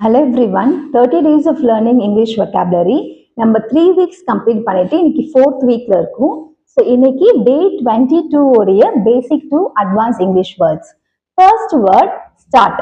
Hello everyone, 30 days of learning English vocabulary. நம்ம 3 weeks complete பண்ணிட்டு இன்னைக்கு 4th weekல இருக்கும். So இன்னைக்கு day 22 உடைய basic to advanced English words. First word start.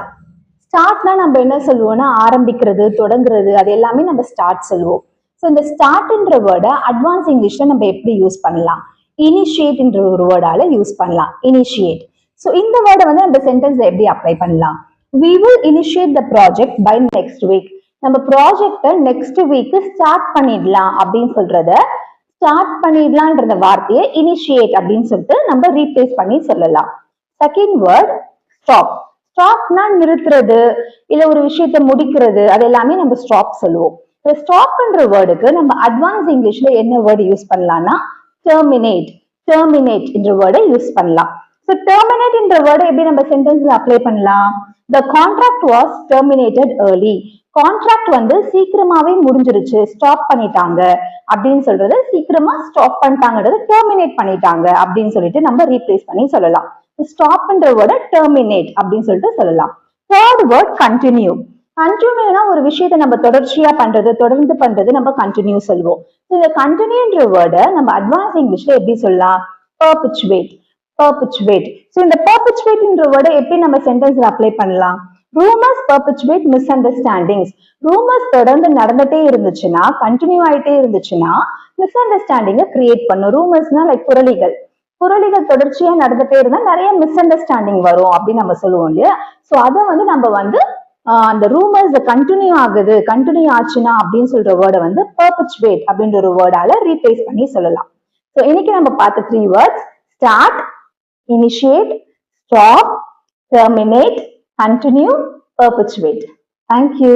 Startனா நம்ம என்ன சொல்லுவோம்னா ஆரம்பிக்கிறது, தொடங்குறது, அது எல்லாமே நம்ம start சொல்லுவோம். So இந்த startன்ற வேர்டை அட்வான்ஸ் இங்கிலீஷ்ல நம்ம எப்படி யூஸ் பண்ணலாம்? Initiateன்ற ஒரு வேர்டால யூஸ் பண்ணலாம். Initiate. So இந்த வேர்டை வந்து நம்ம சென்டென்ஸ்ல எப்படி அப்ளை பண்ணலாம்? We will initiate the project by next week. நம்ம ப்ராஜெக்ட நெக்ஸ்ட் வீக் ஸ்டார்ட் பண்ணிடலாம் அப்படின்னு சொல்றத ஸ்டார்ட் பண்ணிடலாம்ன்ற வார்த்தையை இனிஷியேட் அப்படின்னு சொல்லிட்டு நம்ம ரீப்ளேஸ் பண்ணி சொல்லலாம். Second word stop. ஸ்டாப்னா நிறுத்துறது இல்ல ஒரு விஷயத்த முடிக்கிறது, அது எல்லாமே நம்ம ஸ்டாப் சொல்லுவோம். ஸ்டாப்ன்ற வேர்டுக்கு நம்ம அட்வான்ஸ் இங்கிலீஷ்ல என்ன வேர்டு யூஸ் பண்ணலாம்னா டெர்மினேட். டெர்மினேட் என்ற வேர்டை யூஸ் பண்ணலாம். So terminate என்ற வேர்டை எப்படி நம்ம சென்டென்ஸ்ல அப்ளை பண்ணலாம்? The contract was terminated early. Contract வந்து சீக்கிரமாவே முடிஞ்சிருச்சு, ஸ்டாப் பண்ணிட்டாங்க அப்படின்னு சொல்றது சீக்கிரமா ஸ்டாப் பண்ணிட்டாங்கன்றது டெர்மினேட் பண்ணிட்டாங்க அப்படின்னு சொல்லிட்டு நம்ம ரீப்ளேஸ் பண்ணி சொல்லலாம். ஸ்டாப்ன்ற வேர்டை டெர்மினேட் அப்படின்னு சொல்லிட்டு சொல்லலாம். Third word continue. கண்டினியூனா ஒரு விஷயத்தை நம்ம தொடர்ச்சியா பண்றது, தொடர்ந்து பண்றது நம்ம கண்டினியூ சொல்லுவோம். இந்த கண்டினியூன்ற வேர்டை நம்ம அட்வான்ஸ் இங்கிலீஷ்ல எப்படி சொல்லலாம்? perpetuate. perpetuate. So இந்த perpetuate என்ற வேர்டை எப்படி நம்ம சென்டென்ஸ்ல அப்ளை பண்ணலாம்? Rumors perpetuate misunderstandings. Rumors தொடர்ந்து நடந்துட்டே இருந்துச்சுன்னா, கண்டினியூ ஆயிட்டே இருந்துச்சுன்னா மிஸ் அண்டர்ஸ்டாண்டிங்க கிரியேட் பண்ணும். ரூமர்ஸ்னா லைக் புரளிகள். புரளிகள் தொடர்ச்சியா நடந்துட்டே இருந்தா நிறைய மிஸ் அண்டர்ஸ்டாண்டிங் வரும் அப்படின்னு நம்ம சொல்லுவோம் இல்லையா? சோ அதை வந்து நம்ம வந்து அந்த ரூமர்ஸ் கண்டினியூ ஆகுது, கண்டினியூ ஆச்சுன்னா அப்படின்னு சொல்ற வேர்டை வந்து perpetuate அப்படின்ற ஒரு வேர்டால ரீப்ளேஸ் பண்ணி சொல்லலாம். சோ இன்னைக்கு நம்ம பார்த்த 3 words start, initiate, stop, terminate, continue, perpetuate. Thank you.